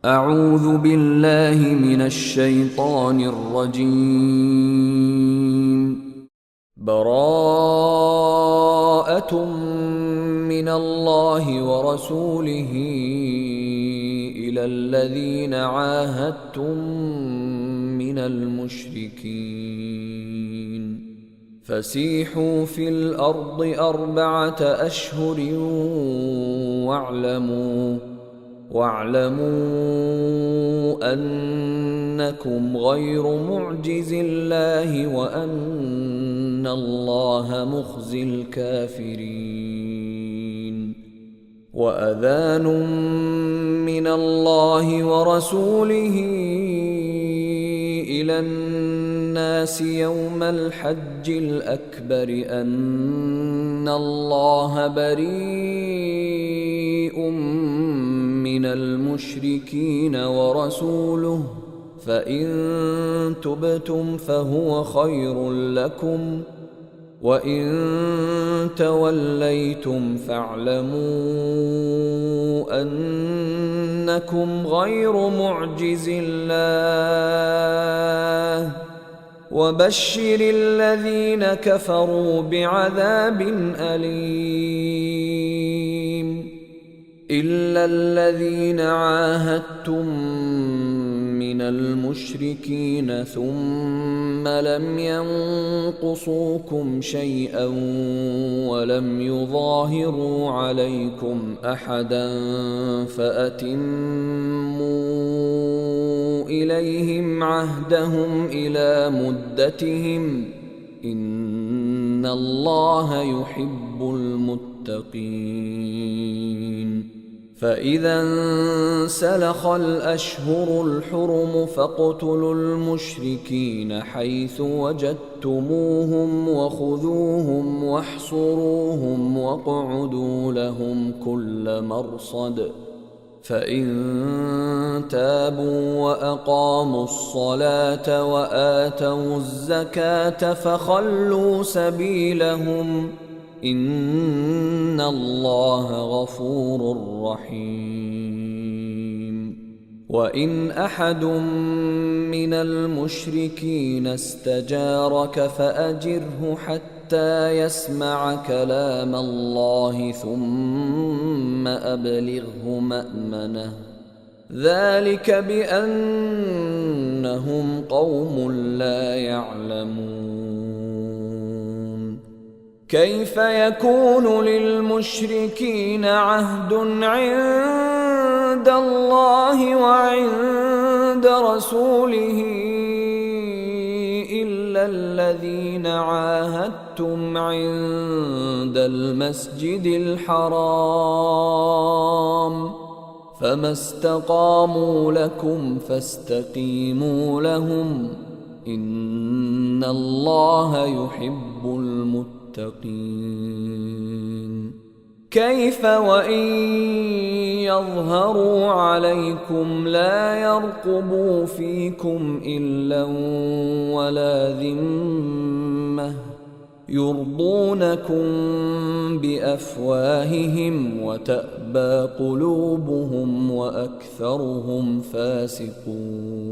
أعوذ بالله من الشيطان الرجيم. براءة من الله ورسوله إلى الذين عاهدتم من المشركين فسيحوا في الأرض 4 أشهر واعلموا أنكم غير معجز الله وأن الله مخزي الكافرين. وأذان من الله ورسوله إلى الناس يوم الحج الأكبر أن الله بريء من المشركين ورسوله فإن تبتم فهو خير لكم وإن توليتم فاعلموا أنكم غير معجز الله وبشر الذين كفروا بعذاب أليم. إلا الذين عاهدتم من المشركين ثم لم ينقصوكم شيئا ولم يظاهروا عليكم أحدا فأتموا إليهم عهدهم إلى مدتهم إن الله يحب المتقين. فإذا انسلخ الأشهر الحرم فاقتلوا المشركين حيث وجدتموهم وخذوهم واحصروهم واقعدوا لهم كل مرصد فإن تابوا وأقاموا الصلاة وآتوا الزكاة فخلوا سبيلهم إن الله غفور رحيم. وإن أحد من المشركين استجارك فأجره حتى يسمع كلام الله ثم أبلغه مأمنه ذلك بأنهم قوم لا يعلمون. كيف يكون للمشركين عهد عند الله وعند رسوله إلا الذين عاهدتم عند المسجد الحرام فما استقاموا لكم فاستقيموا لهم إن الله يحب المتقين. كيف وإن يظهروا عليكم لا يرقبوا فيكم إلا ولا ذمة يرضونكم بأفواههم وتأبى قلوبهم وأكثرهم فاسقون.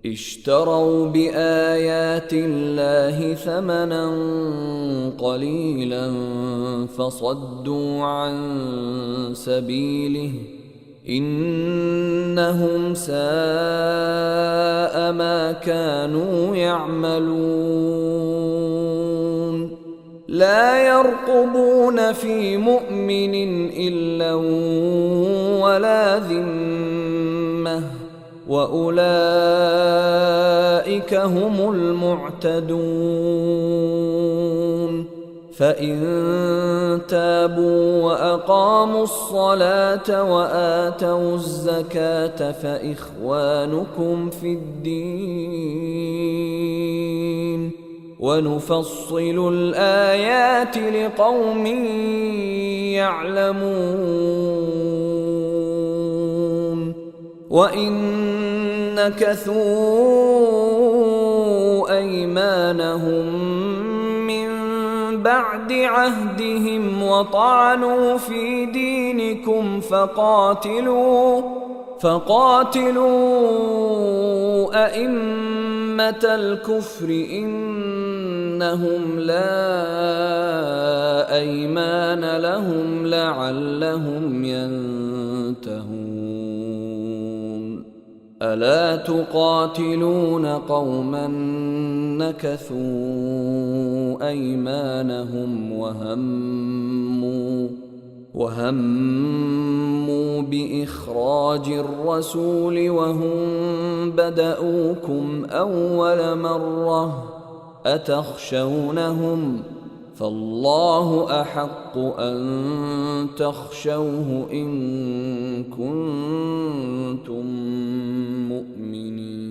اشتروا بآيات الله ثمنا قليلا فصدوا عن سبيله إنهم ساء ما كانوا يعملون. لا يرقبون في مؤمن إلا ولا ذمة وأولئك هم المعتدون. فإن تابوا وأقاموا الصلاة وآتوا الزكاة فإخوانكم في الدين ونفصل الآيات لقوم يعلمون. وإن نكثوا أيمانهم من بعد بعد عهدهم وطعنوا في دينكم فقاتلوا أئمة الكفر إنهم لا أيمان لهم لعلهم ينتهون. ألا تقاتلون قوما نكثوا أيمانهم وهموا بإخراج الرسول وهم بدؤوكم أول مرة أتخشونهم فالله أحق أن تخشوه إن كنتم مؤمنين.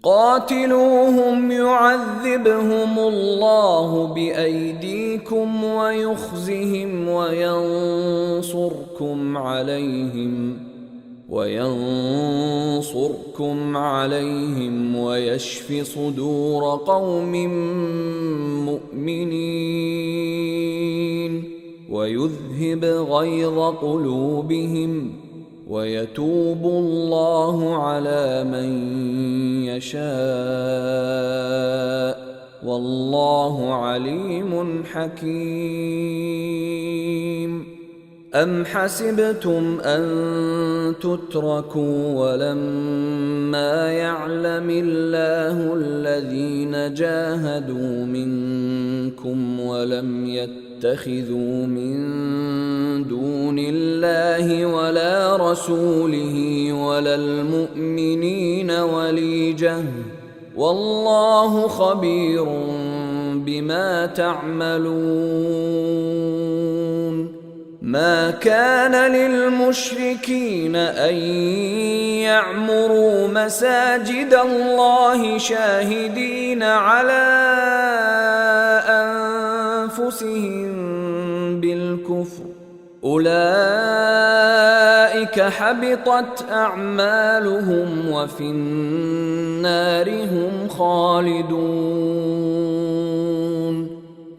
قاتلوهم يعذبهم الله بأيديكم ويخزهم وينصركم عليهم ويشف صدور قوم مؤمنين ويذهب غيظ قلوبهم ويتوب الله على من يشاء والله عليم حكيم. أم حسبتم أن تتركوا ولما يعلم الله الذين جاهدوا منكم ولم يتخذوا من دون الله ولا رسوله ولا المؤمنين وليجة والله خبير بما تعملون. ما كان للمشركين أن يعمروا مساجد الله شاهدين على أنفسهم بالكفر أولئك حبطت أعمالهم وفي النار هم خالدون.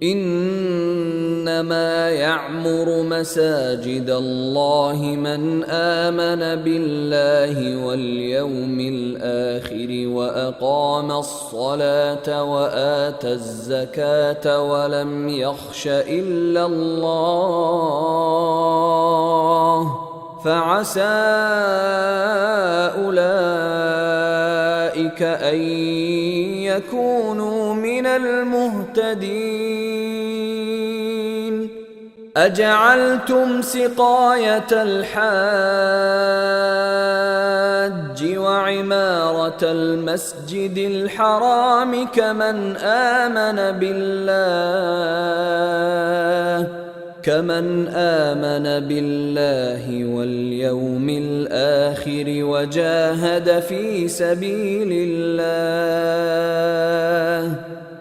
إنما يعمر مساجد الله من آمن بالله واليوم الآخر وأقام الصلاة وآتى الزكاة ولم يخش إلا الله فعسى أولئك أن يكونوا من المهتدين. أجعلتم سقاية الحاج وعمارة المسجد الحرام كمن آمن بالله واليوم الآخر وجاهد في سبيل الله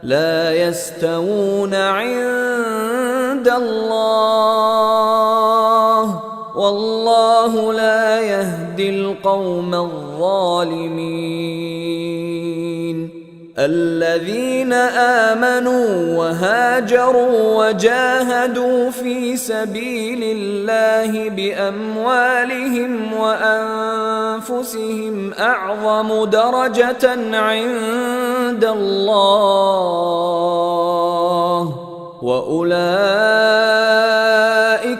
لا يستوون عند الله والله لا يهدي القوم الظالمين. الذين آمنوا وهاجروا وجاهدوا في سبيل الله بأموالهم وأنفسهم أعظم درجة عند الله وأولئك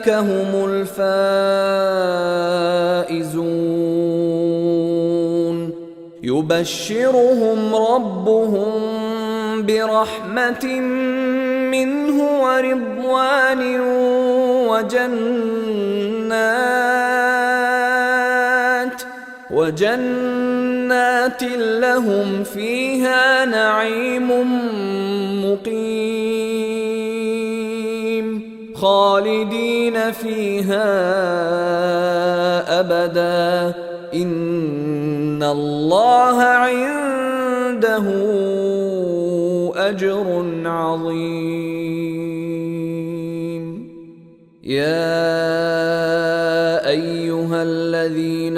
هم الفائزون. يبشرهم ربهم برحمة منه ورضوان وجنات لهم فيها نعيم مقيم خالدين فيها أبدا إن الله عنده أجر عظيم. يا أيها الذين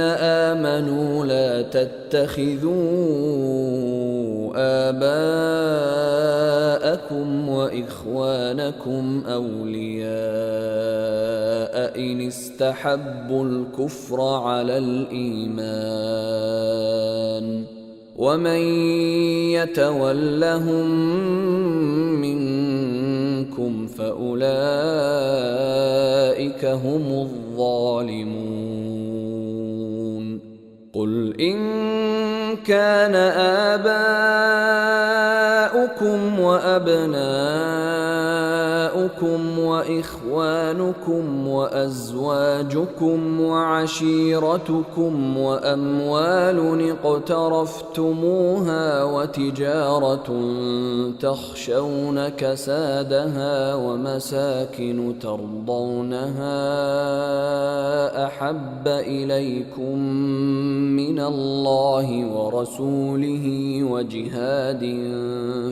آمنوا لا تتخذوا آباءكم وإخوانكم وإخوانكم أولياء إن استحبوا الكفر على الإيمان ومن يتولهم منكم فأولئك هم الظالمون. قل إن كان آباؤكم وأبناؤكم وإخوانكم وأزواجكم وعشيرتكم وأموال اقترفتموها وتجارة تخشون كسادها ومساكن ترضونها أحب إليكم من الله ورسوله وجهاد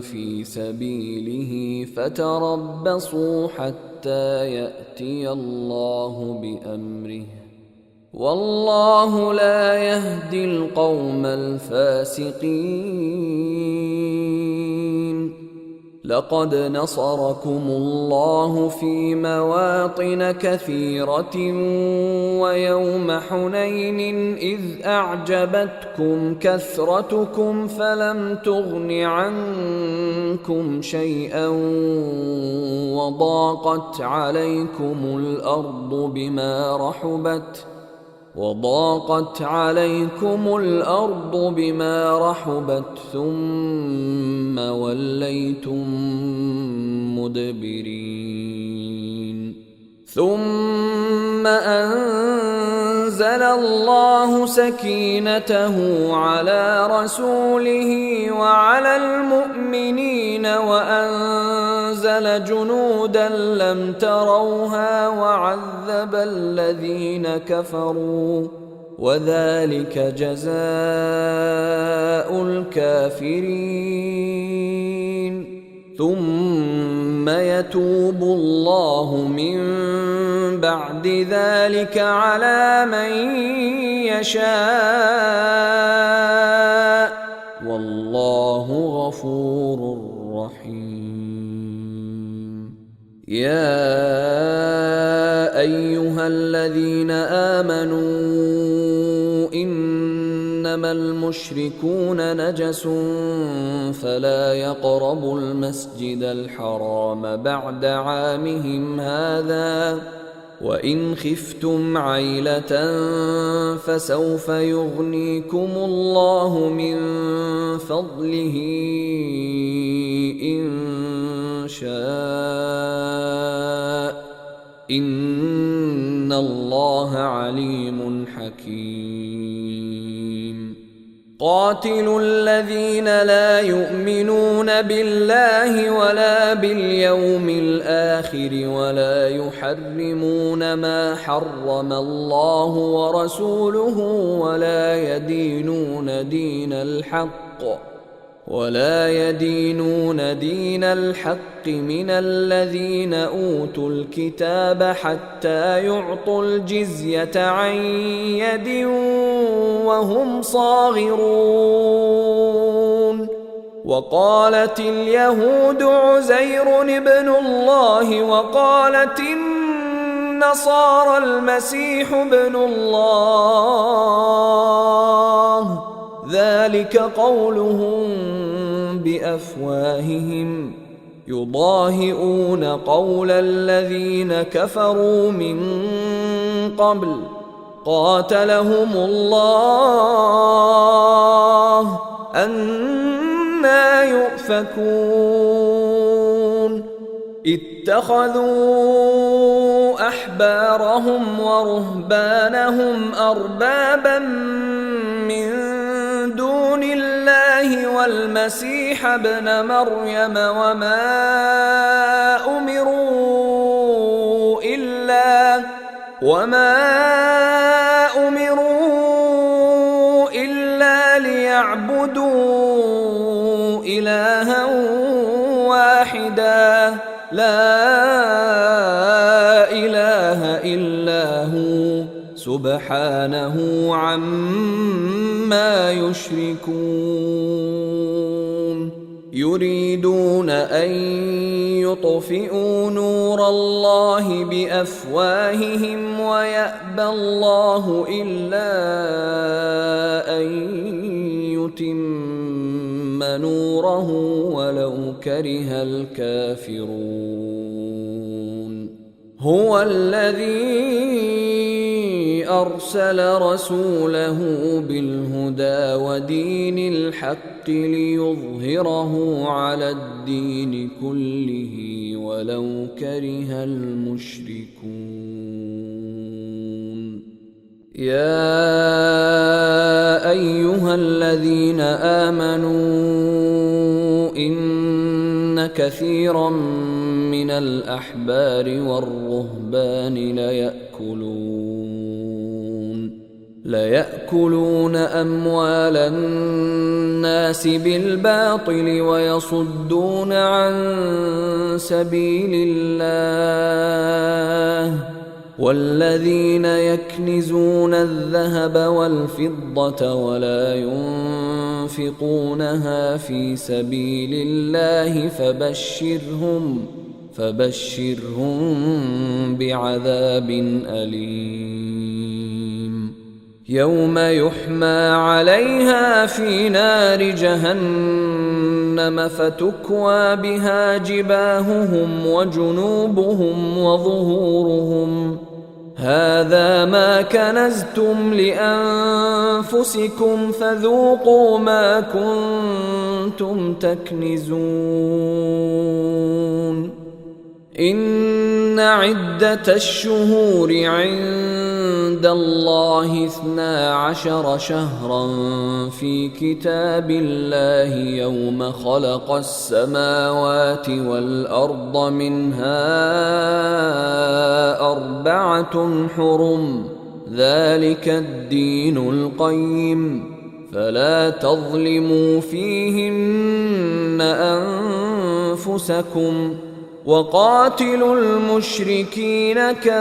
في سبيله فتربصوا حتى يأتي الله بأمره والله لا يهدي القوم الفاسقين. لقد نصركم الله في مواطن كثيرة ويوم حنين إذ أعجبتكم كثرتكم فلم تغن عنكم شيئا وضاقت عليكم الأرض بما رحبت ثم وليتم مدبرين. ثم أنزل الله سكينته على رسوله وعلى المؤمنين وأنزل جنودا لم تروها وعذب الذين كفروا وذلك جزاء الكافرين. ثم يتوب الله من بعد ذلك على من يشاء والله غفور رحيم. يا أيها الذين آمنوا إنما المشركون نجس فلا يقربوا المسجد الحرام بعد عامهم هذا وإن خفتم عيلة فسوف يغنيكم الله من فضله إن شاء إن الله عليم حكيم. قاتلوا الذين لا يؤمنون بالله ولا باليوم الآخر ولا يحرمون ما حرم الله ورسوله ولا يدينون دين الحق من الذين أوتوا الكتاب حتى يعطوا الجزية عن يد وهم صاغرون. وقالت اليهود عزير ابن الله وقالت النصارى المسيح ابن الله ذلك قولهم بأفواههم يضاهئون قول الذين كفروا من قبل قاتلهم الله أنى يؤفكون. اتخذوا أحبارهم ورهبانهم أربابا من دون الله والمسيح ابن مريم وما أمروا إلا ليعبدوا إلها واحدا لا إله إلا هو سبحانه عما يشركون. يريدون أن يطفئوا نور الله بأفواههم ويأبى الله إلا أن يتم نوره ولو كره الكافرون هو الذي أرسل رسوله بالهدى ودين الحق ليظهره على الدين كله ولو كره المشركون يا أيها الذين آمنوا إن كثيرا من الأحبار والرهبان ليأكلون أموال الناس بالباطل ويصدون عن سبيل الله والذين يكنزون الذهب والفضة ولا ينفقونها في سبيل الله فبشرهم بعذاب أليم يوم يحمى عليها في نار جهنم فتكوى بها جباههم وجنوبهم وظهورهم هذا ما كنزتم لأنفسكم فذوقوا ما كنتم تكنزون إن عدة الشهور عند الله 12 شهرا في كتاب الله يوم خلق السماوات والأرض منها 4 حرم ذلك الدين القيم فلا تظلموا فيهن أنفسكم وقاتلوا المشركين كافة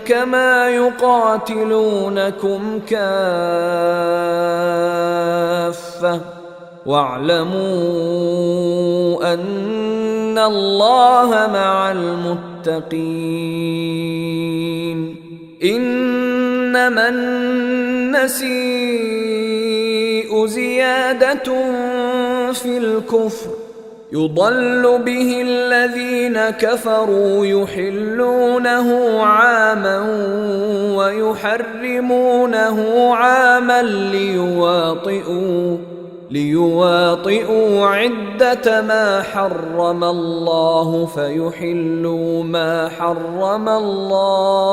كما يقاتلونكم كافة واعلموا أن الله مع المتقين إنما النسيء زيادة في الكفر يضل به الذين كفروا يحلونه عاما ويحرمونه عاما ليواطئوا عدة ما حرم الله فيحلوا ما حرم الله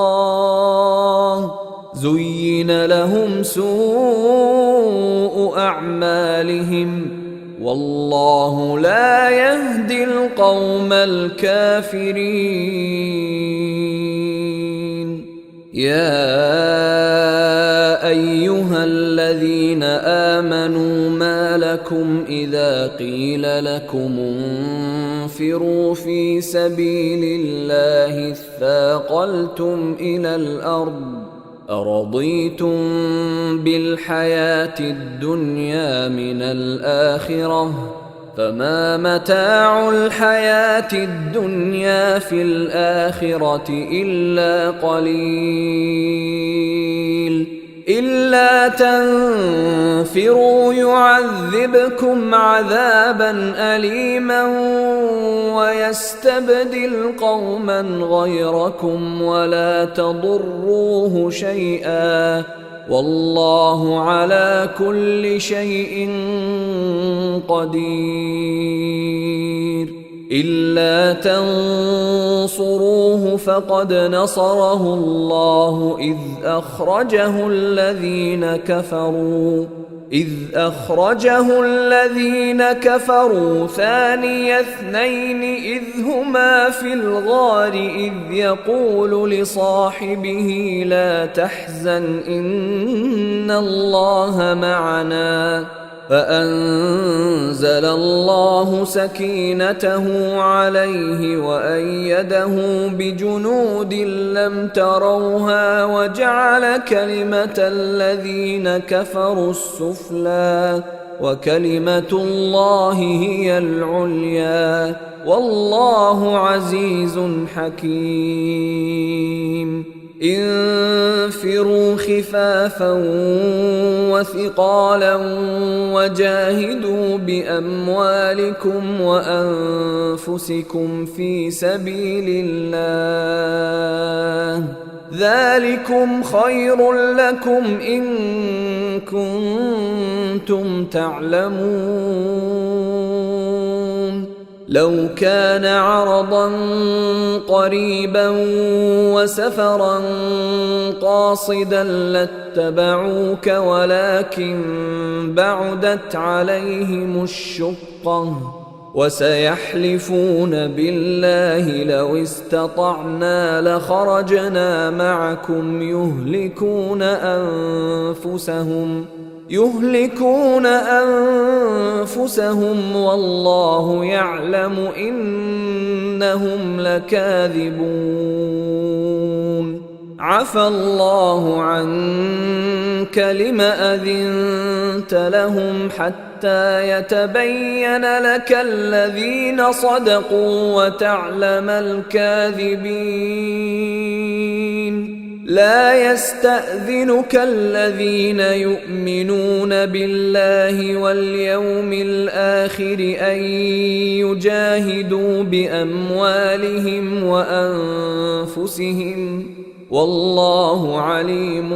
زين لهم سوء أعمالهم والله لا يهدي القوم الكافرين يا أيها الذين آمنوا ما لكم إذا قيل لكم انفروا في سبيل الله اثاقلتم إلى الأرض أرضيتم بالحياة الدنيا من الآخرة فما متاع الحياة الدنيا في الآخرة إلا قليل إلا تنفروا يعذبكم عذابا أليما ويستبدل قوما غيركم ولا تضروه شيئا والله على كل شيء قدير إلا تنصروه فقد نصره الله إذ أخرجه الذين كفروا ثاني اثنين إذ هما في الغار إذ يقول لصاحبه لا تحزن إن الله معنا فأنزل الله سكينته عليه وأيده بجنود لم تروها وجعل كلمة الذين كفروا السفلى وكلمة الله هي العليا والله عزيز حكيم. انفروا خفافا وثقالا وجاهدوا بأموالكم وأنفسكم في سبيل الله ذلكم خير لكم إن كنتم تعلمون. لو كان عرضا قريبا وسفرا قاصدا لاتبعوك ولكن بعدت عليهم الشقة وسيحلفون بالله لو استطعنا لخرجنا معكم يهلكون أنفسهم والله يعلم إنهم لكاذبون. عفى الله عنك لم أذنت لهم حتى يتبين لك الذين صدقوا وتعلم الكاذبين. لا يستأذنك الذين يؤمنون بالله واليوم الآخر أن يجاهدوا بأموالهم وأنفسهم والله عليم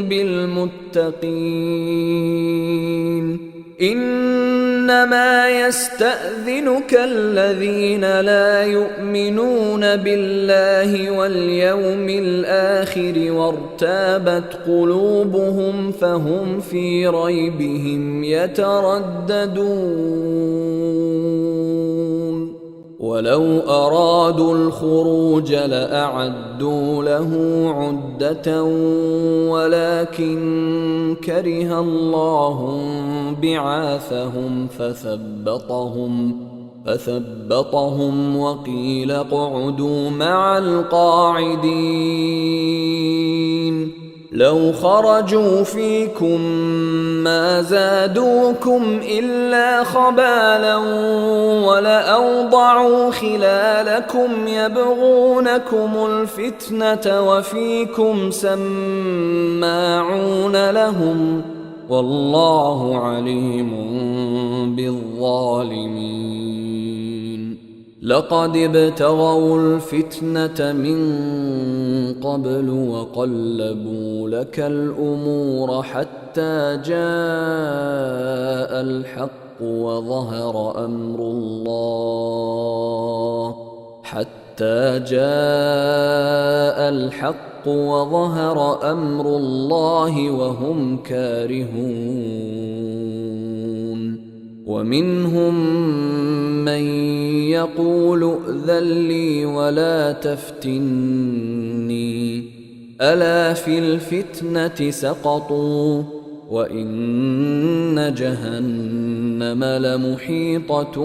بالمتقين. إنما يستأذنك الذين لا يؤمنون بالله واليوم الآخر وارتابت قلوبهم فهم في ريبهم يترددون. ولو أرادوا الخروج لأعدوا له عدة ولكن كره الله بعاثهم فثبطهم وقيل اقعدوا مع القاعدين. لو خرجوا فيكم ما زادوكم إلا خبالا ولأوضعوا خلالكم يبغونكم الفتنة وفيكم سماعون لهم والله عليم بالظالمين. لقد ابتغوا الفتنة من قبل وقلبوا لك الأمور حتى جاء الحق وظهر أمر الله وهم كارهون. ومنهم من يقول ائذن لي ولا تفتني ألا في الفتنة سقطوا وإن جهنم لمحيطة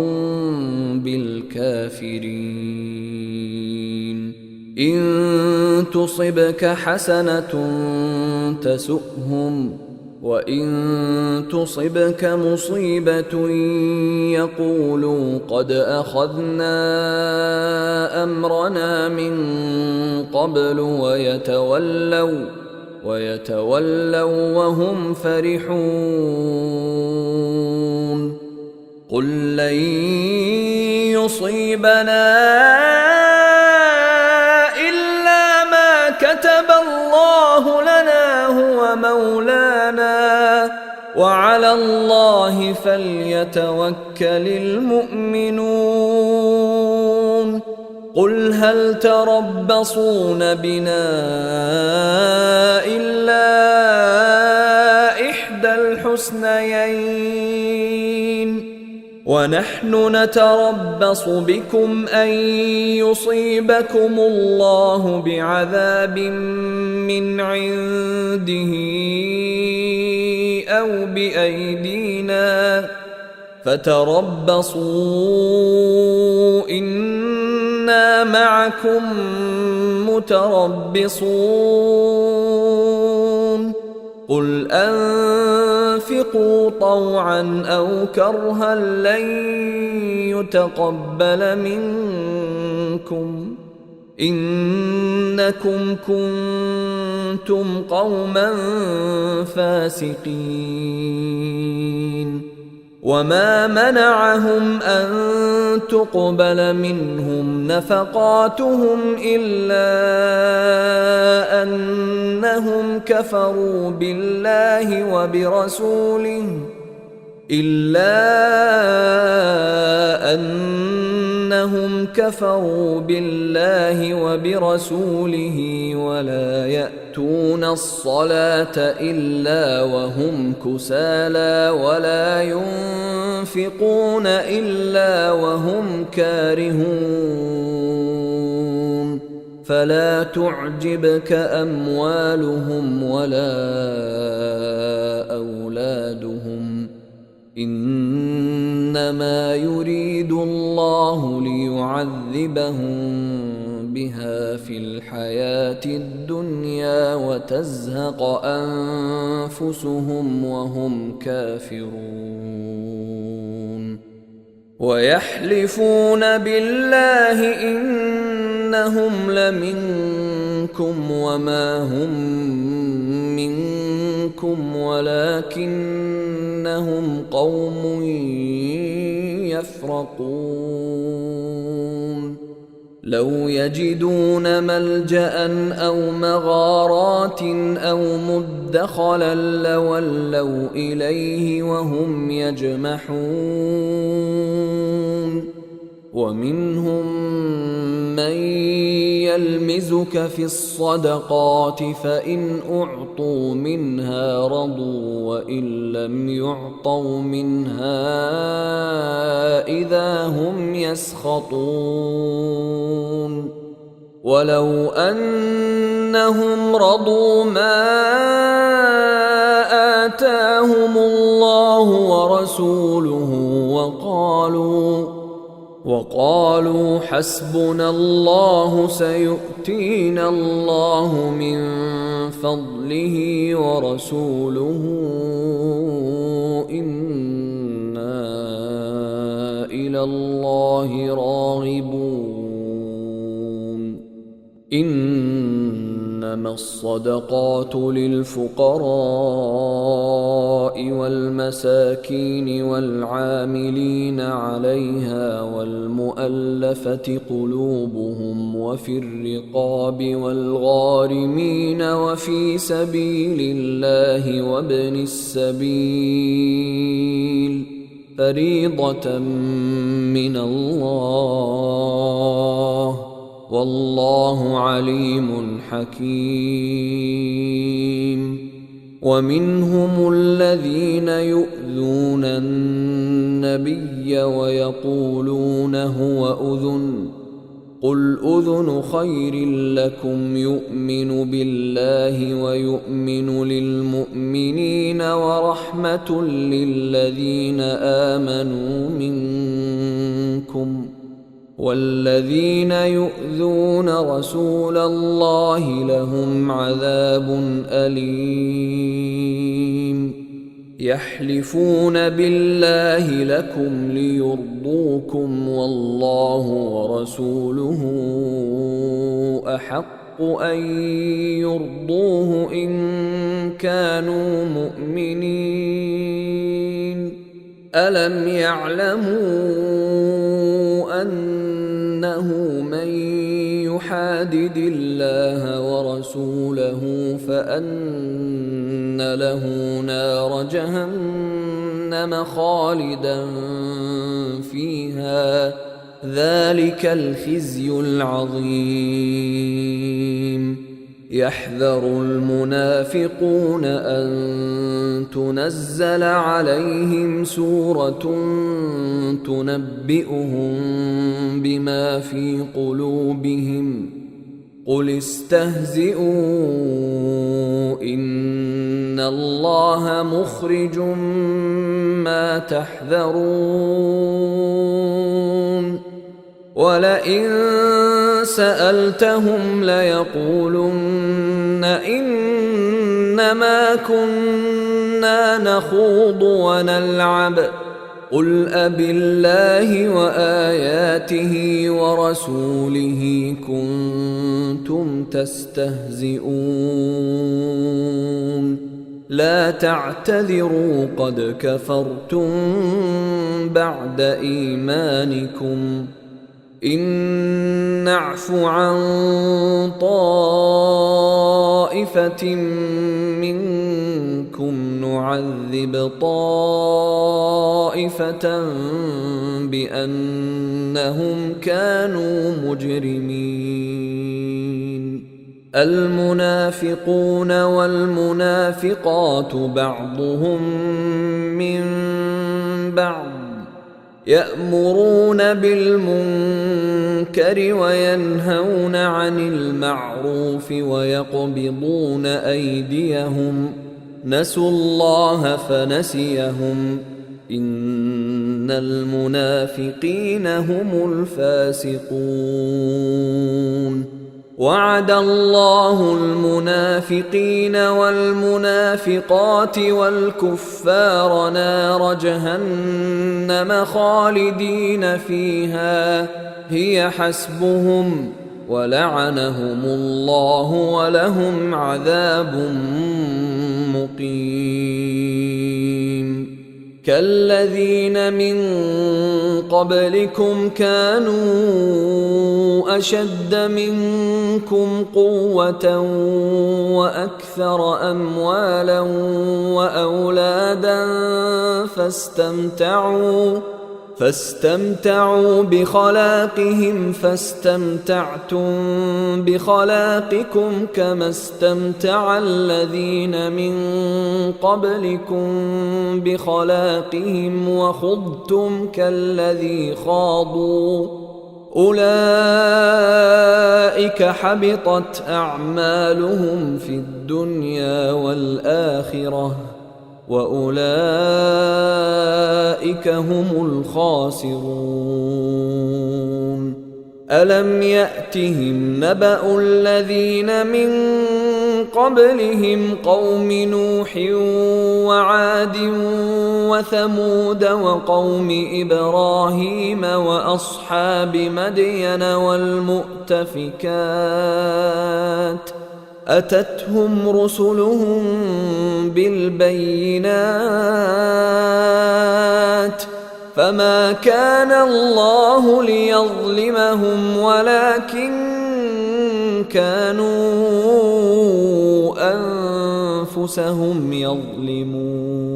بالكافرين. إن تصبك حسنة تسؤهم وإن تصبك مصيبة يقولوا قد أخذنا أمرنا من قبل ويتولوا وهم فرحون. قل لن يصيبنا إلا ما كتب الله لنا هو مولانا وعلى الله فليتوكل المؤمنون. قل هل تربصون بنا إلا إحدى الحسنيين ونحن نتربص بكم أن يصيبكم الله بعذاب من عنده أو بأيدينا فتربصوا إنا معكم متربصون قل أنفقوا طوعا أو كرها لن يتقبل منكم إنكم كنتم قوما فاسقين وما منعهم أن تقبل منهم نفقاتهم إلا أنهم كفروا بالله وبرسوله ولا يأتون الصلاة إلا وهم كسالى ولا ينفقون إلا وهم كارهون فلا تعجبك أموالهم ولا أولادهم إنما يريد الله ليعذبهم بها في الحياة الدنيا وتزهق أنفسهم وهم كافرون ويحلفون بالله إنهم لمنكم وما هم منكم ولكنهم قوم يفرقون لو يجدون ملجأ أو مغارات أو مدخلا لولوا إليه وهم يجمحون ومنهم من يلمزك في الصدقات فإن أعطوا منها رضوا وإن لم يعطوا منها إذا هم يسخطون ولو أنهم رضوا ما آتاهم الله ورسوله وقالوا حسبنا الله سيؤتينا الله من فضله ورسوله إنا إلى الله راغبون إنما الصدقات للفقراء والمساكين والعاملين عليها والمؤلفة قلوبهم وفي الرقاب والغارمين وفي سبيل الله وابن السبيل فريضة من الله والله عليم حكيم ومنهم الذين يؤذون النبي ويقولون هو أذن قل أذن خير لكم يؤمن بالله ويؤمن للمؤمنين ورحمة للذين آمنوا منكم والذين يؤذون رسول الله لهم عذاب أليم يحلفون بالله لكم ليرضوكم والله ورسوله أحق أن يرضوه إن كانوا مؤمنين ألم يعلموا أنه من يحادد الله ورسوله فأن له نار جهنم خالدا فيها ذلك الخزي العظيم يحذر المنافقون أن تنزل عليهم سورة تنبئهم بما في قلوبهم قل استهزئوا إن إن الله مخرج ما تحذرون ولئن سألتهم ليقولن إنما كنا نخوض ونلعب قل أبالله وآياته ورسوله كنتم تستهزئون لا تعتذروا قد كفرتم بعد إيمانكم إن نعف عن طائفة منكم نعذب طائفة بأنهم كانوا مجرمين المنافقون والمنافقات بعضهم من بعض يأمرون بالمنكر وينهون عن المعروف ويقبضون أيديهم نسوا الله فنسيهم إن المنافقين هم الفاسقون وعد الله المنافقين والمنافقات والكفار نار جهنم خالدين فيها هي حسبهم ولعنهم الله ولهم عذاب مقيم كالذين من قبلكم كانوا أشد منكم قوة وأكثر أموالا وأولادا فاستمتعوا بخلاقهم فاستمتعتم بخلاقكم كما استمتع الذين من قبلكم بخلاقهم وخضتم كالذي خاضوا أولئك حبطت أعمالهم في الدنيا والآخرة وأولئك هم الخاسرون ألم يأتهم نبأ الذين من قبلهم قوم نوح وعاد وثمود وقوم إبراهيم وأصحاب مدين والمؤتفكات أتتهم رسلهم بالبينات فما كان الله ليظلمهم ولكن كانوا أنفسهم يظلمون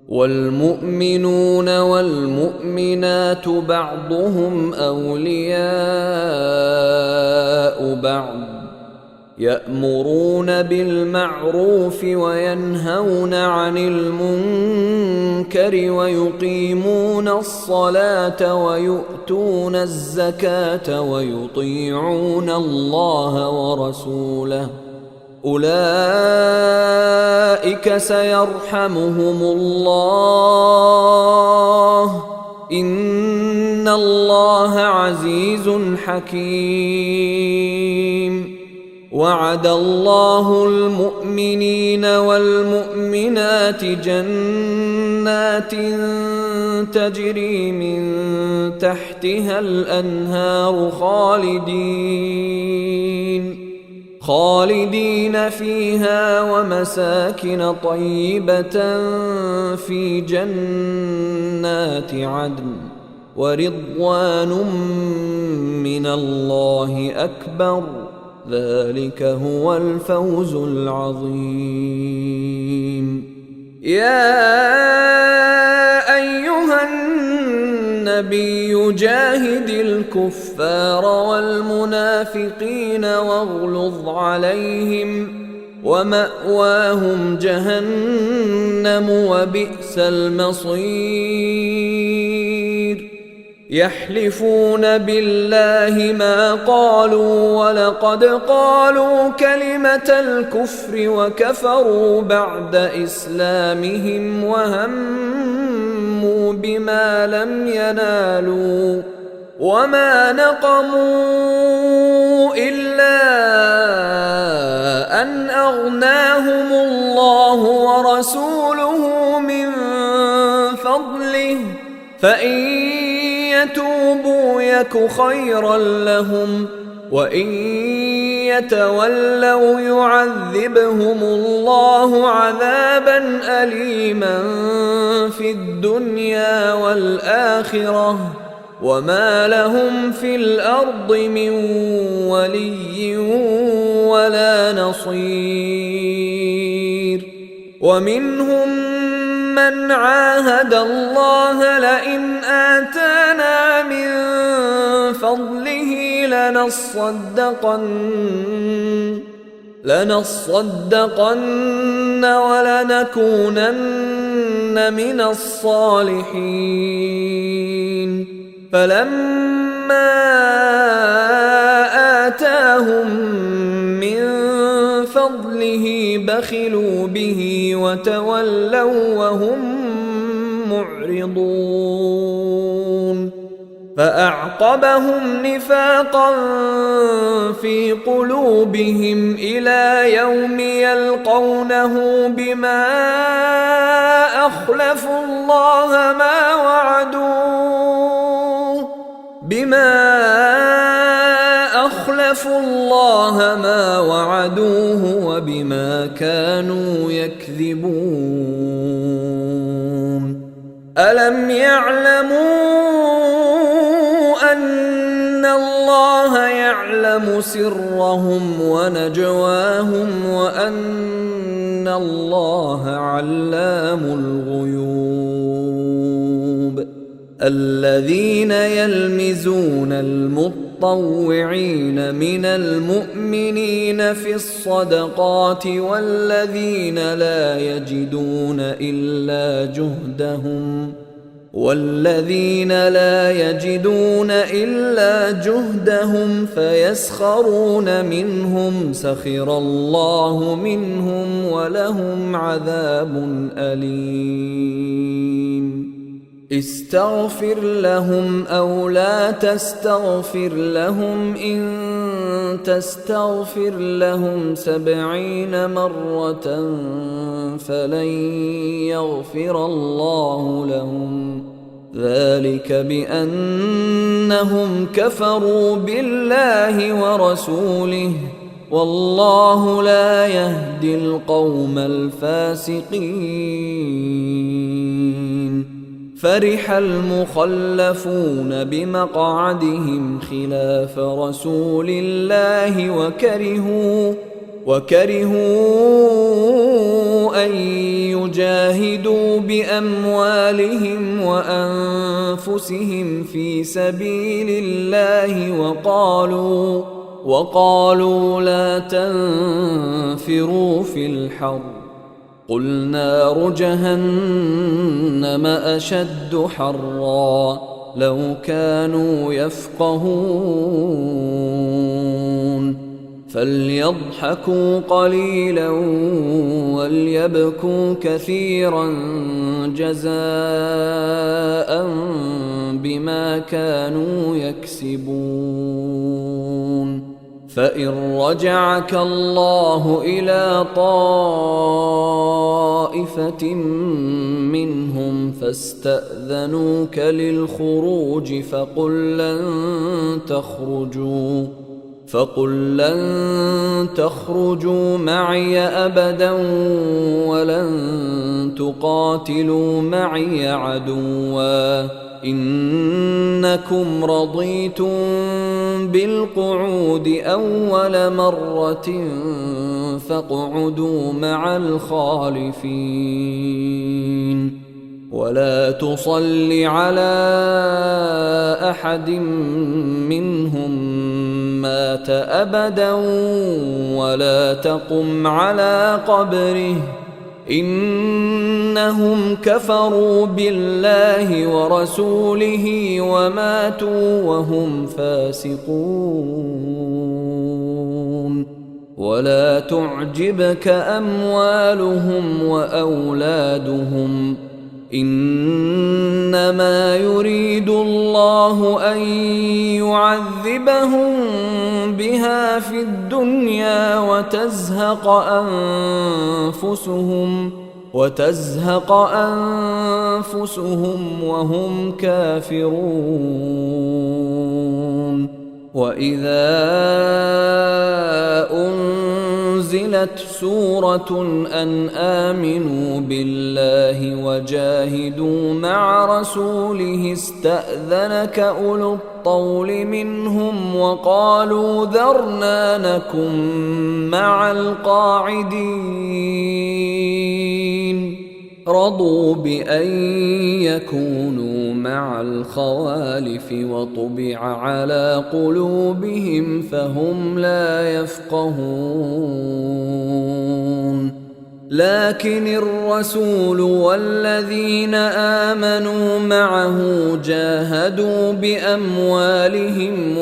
والمؤمنون والمؤمنات بعضهم أولياء بعض يأمرون بالمعروف وينهون عن المنكر ويقيمون الصلاة ويؤتون الزكاة ويطيعون الله ورسوله أولئك سيرحمهم الله إن الله عزيز حكيم وعد الله المؤمنين والمؤمنات جنات تجري من تحتها الأنهار خالدين فيها ومساكن طيبة في جنات عدن ورضوان من الله أكبر ذلك هو الفوز العظيم يا أيها النبي جاهد الكفار والمنافقين واغلظ عليهم ومأواهم جهنم وبئس المصير يحلفون بالله ما قالوا ولقد قالوا كلمة الكفر وكفروا بعد إسلامهم وهموا بما لم ينالوا وما نقموا إلا أن أغناهم الله ورسوله من فضله فإن يتوبوا يك خيرا لهم وإن يتولوا يعذبهم الله عذابا أليما في الدنيا والآخرة وما لهم في الأرض من ولي ولا نصير ومنهم من عاهد الله لئن آتانا من فضله لنصدقن ولنكونن من الصالحين فلما آتاهم من فضله بخلوا به وتولوا وهم معرضون فأعقبهم نفاقا في قلوبهم إلى يوم يلقونه بما أخلفوا الله ما وعدوه وبما كانوا يكذبون ألم يعلموا أن الله يعلم سرهم ونجواهم وأن الله علام الغيوب الذين يلمزون المطوعين من المؤمنين في الصدقات والذين لا يجدون إلا جهدهم فيسخرون منهم سخر الله منهم ولهم عذاب أليم استغفر لهم أو لا تستغفر لهم إن تستغفر لهم 70 مرة فلن يغفر الله لهم ذلك بأنهم كفروا بالله ورسوله والله لا يهدي القوم الفاسقين فرح المخلفون بمقعدهم خلاف رسول الله وكرهوا أن يجاهدوا بأموالهم وأنفسهم في سبيل الله وقالوا لا تنفروا في الحر قل نار جهنم أشد حرا لو كانوا يفقهون فليضحكوا قليلا وليبكوا كثيرا جزاء بما كانوا يكسبون فإن رجعك الله إلى طائفة منهم فاستأذنوك للخروج فقل لن تخرجوا معي أبدا ولن تقاتلوا معي عدوا إنكم رضيتم بالقعود أول مرة فاقعدوا مع الخالفين ولا تصل على أحد منهم مات أبدا ولا تقم على قبره إنهم كفروا بالله ورسوله وماتوا وهم فاسقون. ولا تعجبك أموالهم وأولادهم، إنما يريد الله أن يعذبهم بها في الدنيا وتزهق أنفسهم وهم كافرون. وإذا أنزلت سورة أن آمنوا بالله وجاهدوا مع رسوله استأذنك أولو الطول منهم وقالوا ذرنا نكن مع القاعدين. رضوا بأن يكونوا مع الخوالف وطبع على قلوبهم فهم لا يفقهون. لكن الرسول والذين آمنوا معه جاهدوا بأموالهم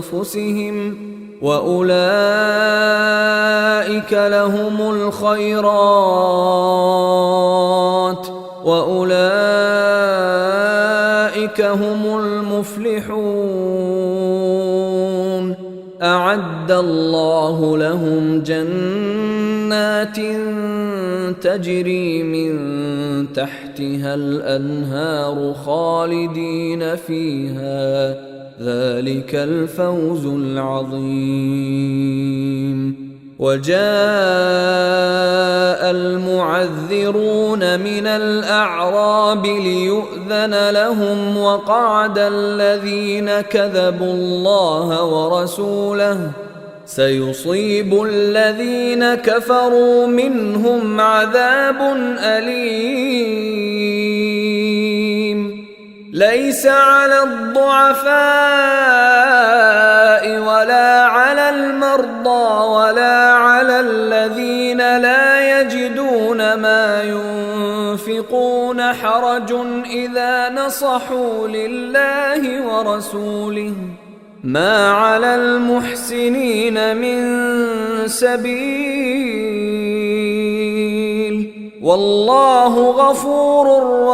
وأنفسهم وأولئك لهم الخيرات وأولئك هم المفلحون. أعد الله لهم جنات تجري من تحتها الأنهار خالدين فيها، ذلك الفوز العظيم. وجاء المعذرون من الأعراب ليؤذن لهم وقعد الذين كذبوا الله ورسوله، سيصيب الذين كفروا منهم عذاب أليم. ليس على الضعفاء ولا على المرضى ولا على الذين لا يجدون ما ينفقون حرج إذا نصحوا لله ورسوله، ما على المحسنين من سبيل، والله غفور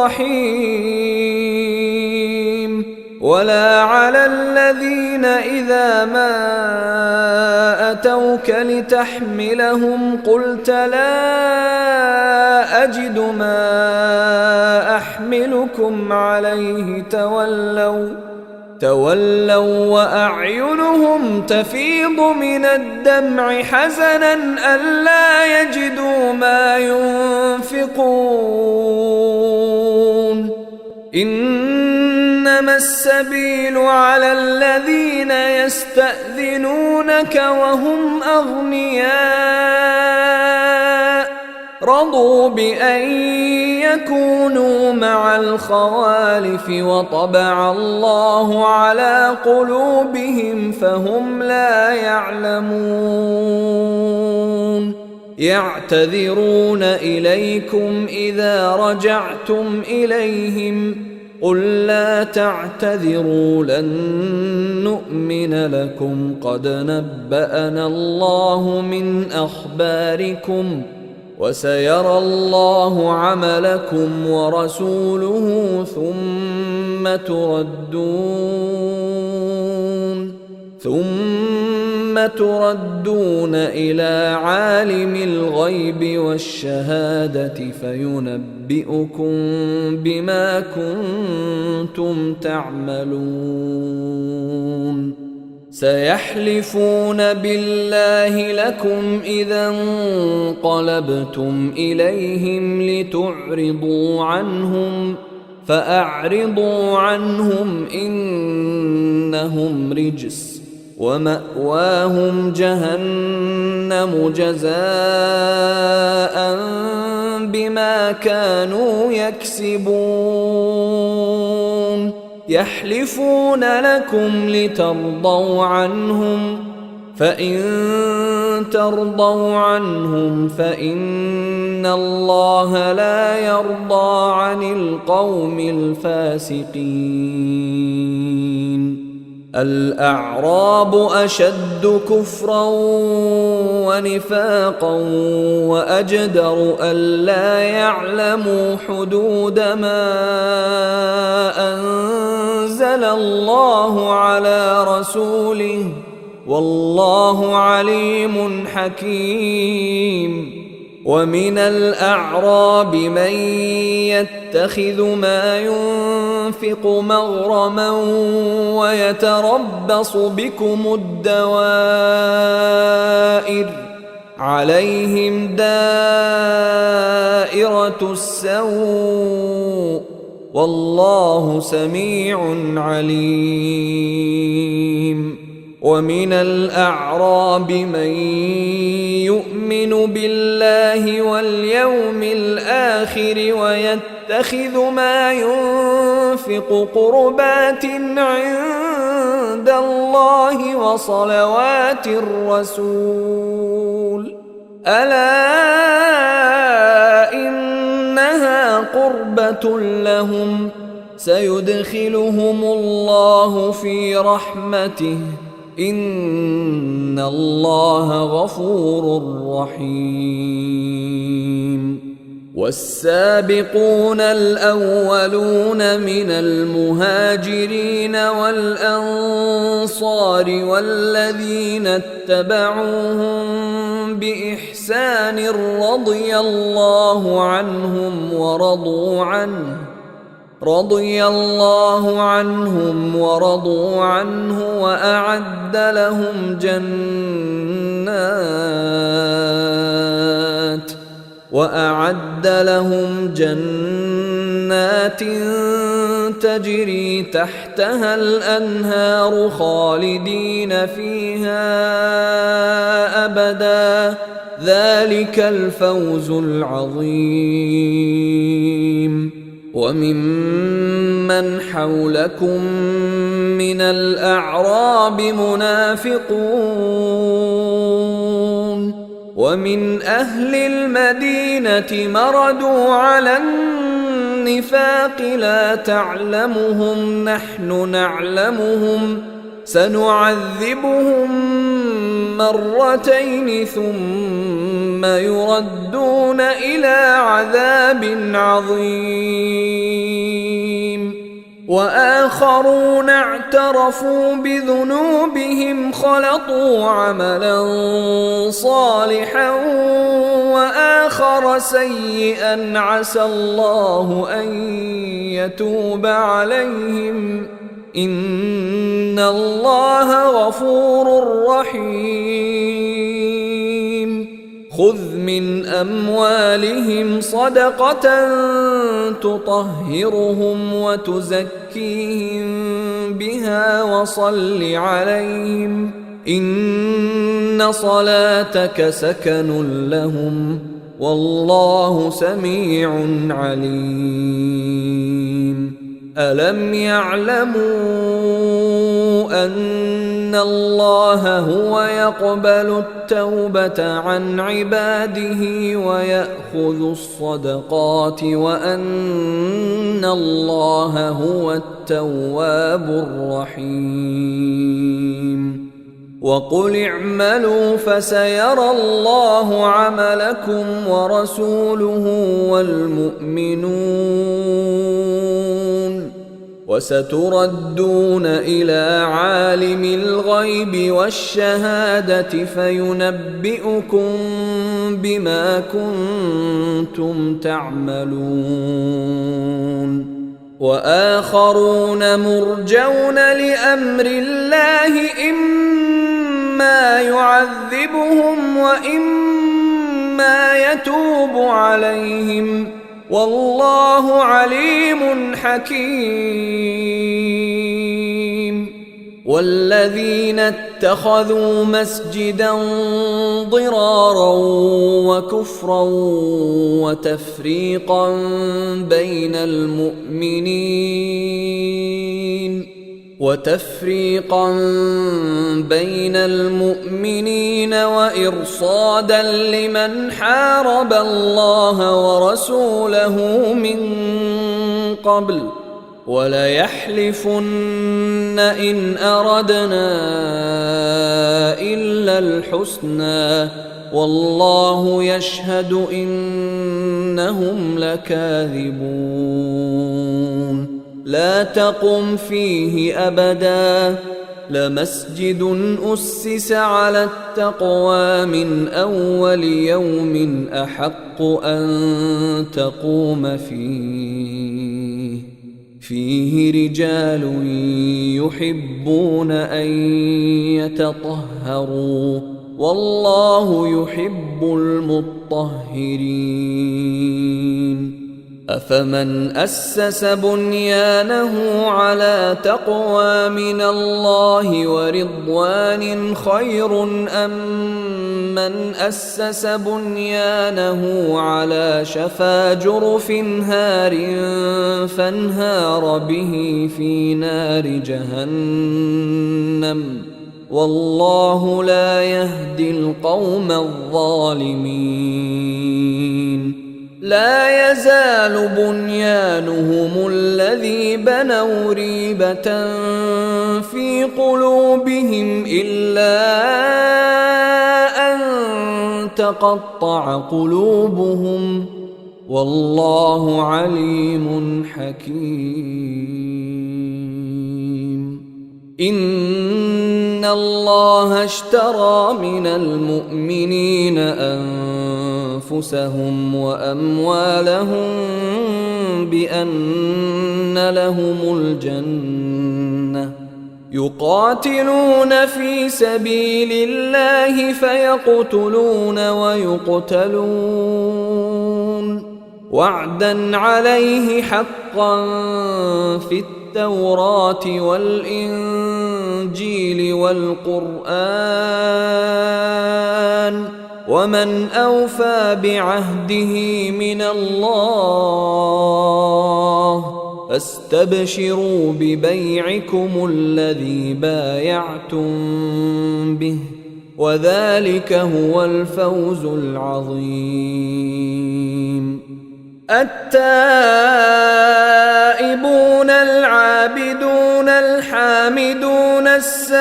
رحيم. ولا على الذين إذا ما أتوك لتحملهم قلت لا أجد ما أحملكم عليه تولوا وأعينهم تفيض من الدمع حزنا ألا يجدوا ما ينفقون. إنما السبيل على الذين يستأذنونك وهم أغنياء رضوا بأن يكونوا مع الخوالف وطبع الله على قلوبهم فهم لا يعلمون. يعتذرون إليكم إذا رجعتم إليهم قل لا تعتذروا لن نؤمن لكم قد نبأنا الله من أخباركم وسيرى الله عملكم ورسوله ثم تردون إلى عالم الغيب والشهادة فينبئكم بما كنتم تعملون. سيحلفون بالله لكم إذا انقلبتم إليهم لتعرضوا عنهم فأعرضوا عنهم إنهم رجس ومأواهم جهنم جزاء بما كانوا يكسبون. يحلفون لكم لترضوا عنهم فإن ترضوا عنهم فإن الله لا يرضى عن القوم الفاسقين. الأعراب أشد كفرا ونفاقا وأجدر ألا يعلموا حدود ما أنزل الله على رسوله والله عليم حكيم. ومن الأعراب من يتخذ ما ينفق مغرما ويتربص بكم الدوائر عليهم دائرة السوء والله سميع عليم. ومن الأعراب من يؤمن بالله واليوم الآخر ويتخذ ما ينفق قربات عند الله وصلوات الرسول ألا إنها قربة لهم سيدخلهم الله في رحمته إن الله غفور رحيم. والسابقون الأولون من المهاجرين والأنصار والذين اتبعوهم بإحسان رضي الله عنهم ورضوا عنه وأعد لهم جنات تجري تحتها الأنهار خالدين فيها أبدا ذلك الفوز العظيم. وممن حولكم من الأعراب منافقون ومن أهل المدينة مردوا على النفاق لا تعلمهم نحن نعلمهم سنعذبهم مرتين ثم يردون إلى عذاب عظيم. وآخرون اعترفوا بذنوبهم خلطوا عملا صالحا وآخر سيئا عسى الله أن يتوب عليهم إن الله غفور رحيم. خذ من أموالهم صدقة تطهرهم وتزكيهم بها وصل عليهم إن صلاتك سكن لهم والله سميع عليم. ألم يعلموا أن الله هو يقبل التوبة عن عباده ويأخذ الصدقات وأن الله هو التواب الرحيم. وقل اعملوا فسيرى الله عملكم ورسوله والمؤمنون وستردون إلى عالم الغيب والشهادة فينبئكم بما كنتم تعملون. وآخرون مرجون لأمر الله إما يعذبهم وإما يتوب عليهم والله عليم حكيم. والذين اتخذوا مسجدا ضرارا وكفرا وتفريقا بين المؤمنين وتفريقا بين المؤمنين وإرصادا لمن حارب الله ورسوله من قبل وليحلفن إن أردنا إلا الحسنى والله يشهد إنهم لكاذبون لا تقم فيه أبدا لمسجد أسس على التقوى من أول يوم أحق أن تقوم فيه رجال يحبون أن يتطهروا والله يحب المطهرين أفمن أسس بنيانه على تقوى من الله ورضوان خير أم من أسس بنيانه على شفا جرف هار فانهار به في نار جهنم والله لا يهدي القوم الظالمين لا يزال بنيانهم الذي بنوا ريبة في قلوبهم إلا أن تقطع قلوبهم والله عليم حكيم إن الله اشترى من المؤمنين أنفسهم وأموالهم بأن لهم الجنة يقاتلون في سبيل الله فيقتلون ويقتلون وعدا عليه حقا في التوراة والإنجيل والقرآن ومن أوفى بعهده من الله فاستبشروا ببيعكم الذي بايعتم به وذلك هو الفوز العظيم التائبون العابدون الحامدون السائحون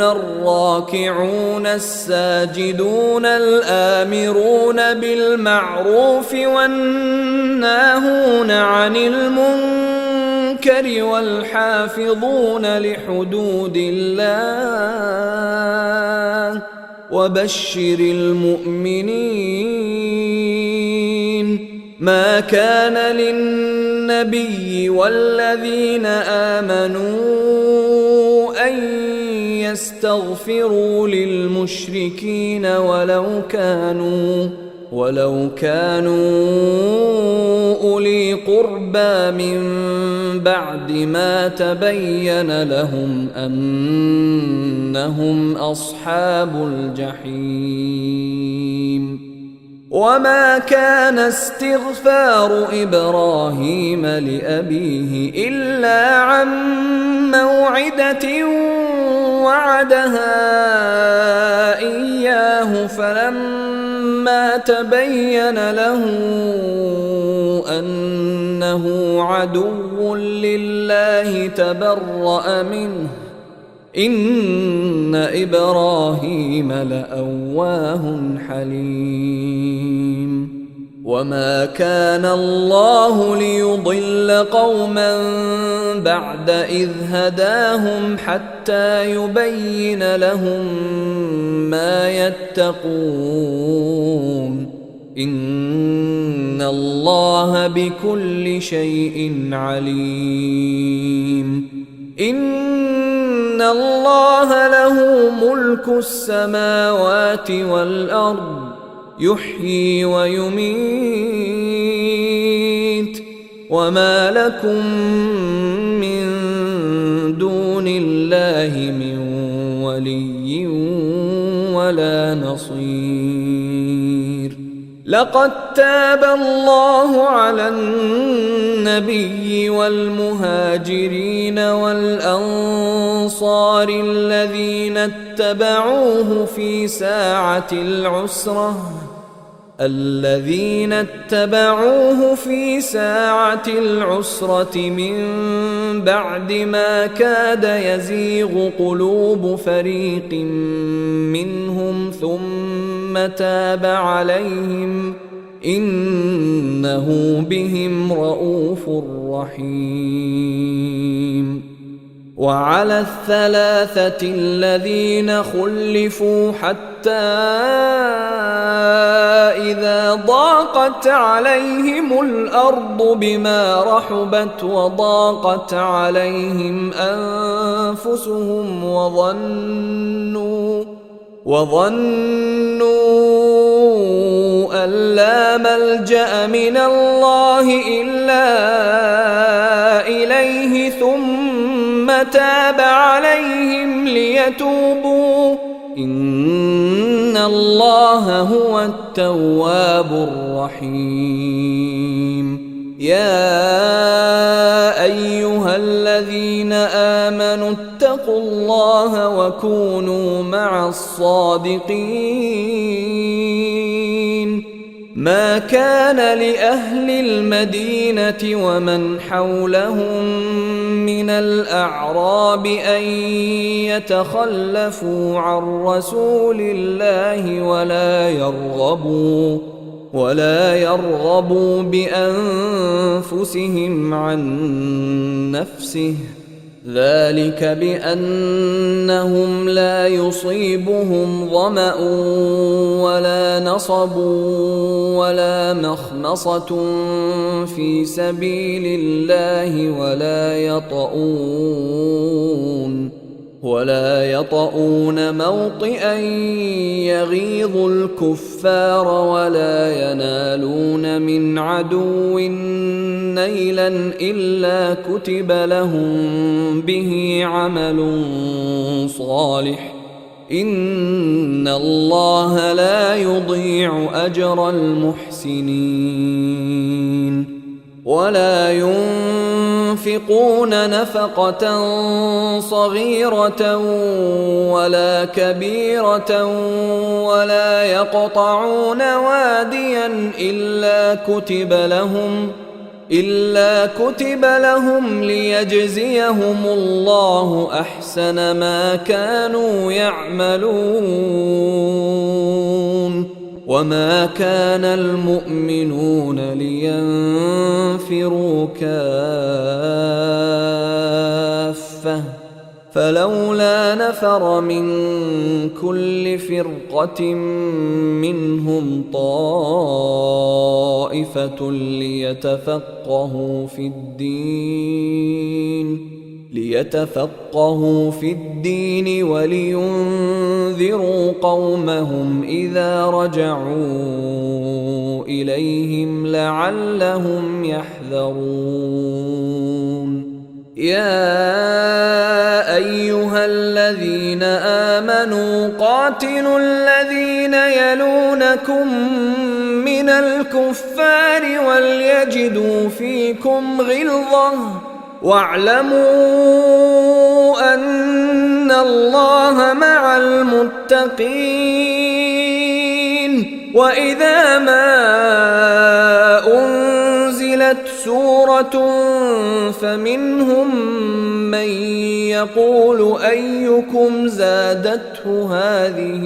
الراكعون الساجدون الآمرون بالمعروف والناهون عن المنكر والحافظون لحدود الله وبشر المؤمنين ما كان للنبي والذين آمنوا أن يستغفروا للمشركين ولو كانوا أولي قربى من بعد ما تبين لهم أنهم أصحاب الجحيم وما كان استغفار إبراهيم لأبيه إلا عن موعدة وعدها إياه فلما تبين له أنه عدو لله تبرأ منه إن إبراهيم لأواه حليم وما كان الله ليضل قوما بعد إذ هداهم حتى يبين لهم ما يتقون إن الله بكل شيء عليم إن الله له ملك السماوات والأرض يحيي ويميت وما لكم من دون الله من ولي ولا نصير لقد تاب الله على النبي والمهاجرين والأنصار الذين اتبعوه في ساعة العسرة من بعد ما كاد يزيغ قلوب فريق منهم ثم تاب عليهم إنه بهم رءوف رحيم. وعلى الثلاثة الذين خلفوا حتى إذا ضاقت عليهم الأرض بما رحبت وضاقت عليهم أنفسهم وظنوا أن لا ملجأ من الله إلا إليه ثم تاب عليهم ليتوبوا إن الله هو التواب الرحيم. يا أيها الذين آمنوا اتقوا الله وكونوا مع الصادقين. ما كان لأهل المدينة ومن حولهم من الأعراب أن يتخلفوا عن رسول الله ولا يرغبوا بأنفسهم عن نفسه، ذلك بأنهم لا يصيبهم ظمأ ولا نصب ولا مخمصة في سبيل الله ولا يطؤون موطئا يغيظ الكفار ولا ينالون من عدو نيلا إلا كتب لهم به عمل صالح إن الله لا يضيع أجر المحسنين. ولا ينفقون نفقة صغيرة ولا كبيرة ولا يقطعون واديا إلا كتب لهم ليجزيهم الله أحسن ما كانوا يعملون. وما كان المؤمنون لينفروا كافة فلولا نفر من كل فرقة منهم طائفة ليتفقهوا في الدين ولينذروا قومهم إذا رجعوا إليهم لعلهم يحذرون. يا أيها الذين آمنوا قاتلوا الذين يلونكم من الكفار وليجدوا فيكم غلظة واعلموا أن الله مع المتقين. وإذا ما أنزلت سورة فمنهم من يقول أيكم زادته هذه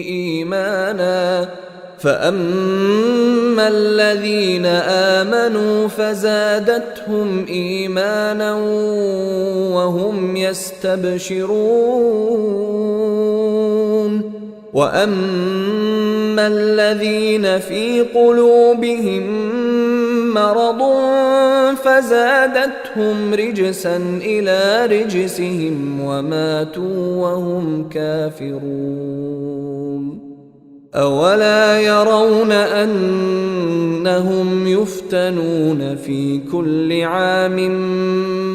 إيمانا فأما الذين آمنوا فزادتهم إيمانا وهم يستبشرون. وأما الذين في قلوبهم مرض فزادتهم رجسا إلى رجسهم وماتوا وهم كافرون. أولا يرون أنهم يفتنون في كل عام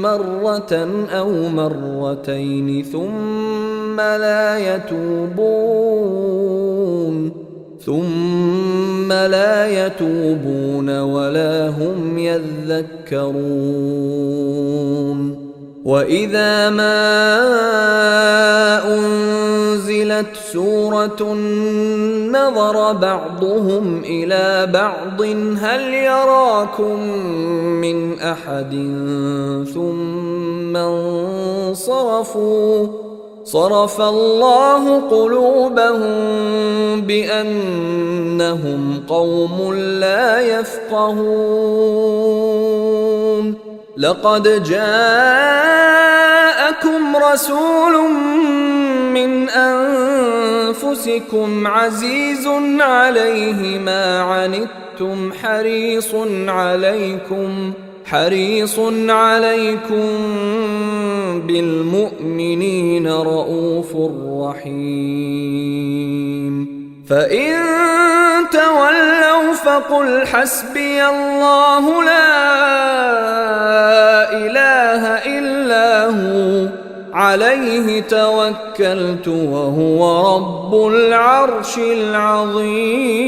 مرة أو مرتين ثم لا يتوبون ثم لا يتوبون ولا هم يذكرون وإذا ما أنزلت سورة نظر بعضهم إلى بعض هل يراكم من أحد ثم انصرفوا صرف الله قلوبهم بأنهم قوم لا يفقهون لقد جاءكم رسول من أنفسكم عزيز عليه ما عنتم حريص عليكم بالمؤمنين رؤوف رحيم فإن تولوا فقل حسبي الله لا إله إلا هو عليه توكلت وهو رب العرش العظيم.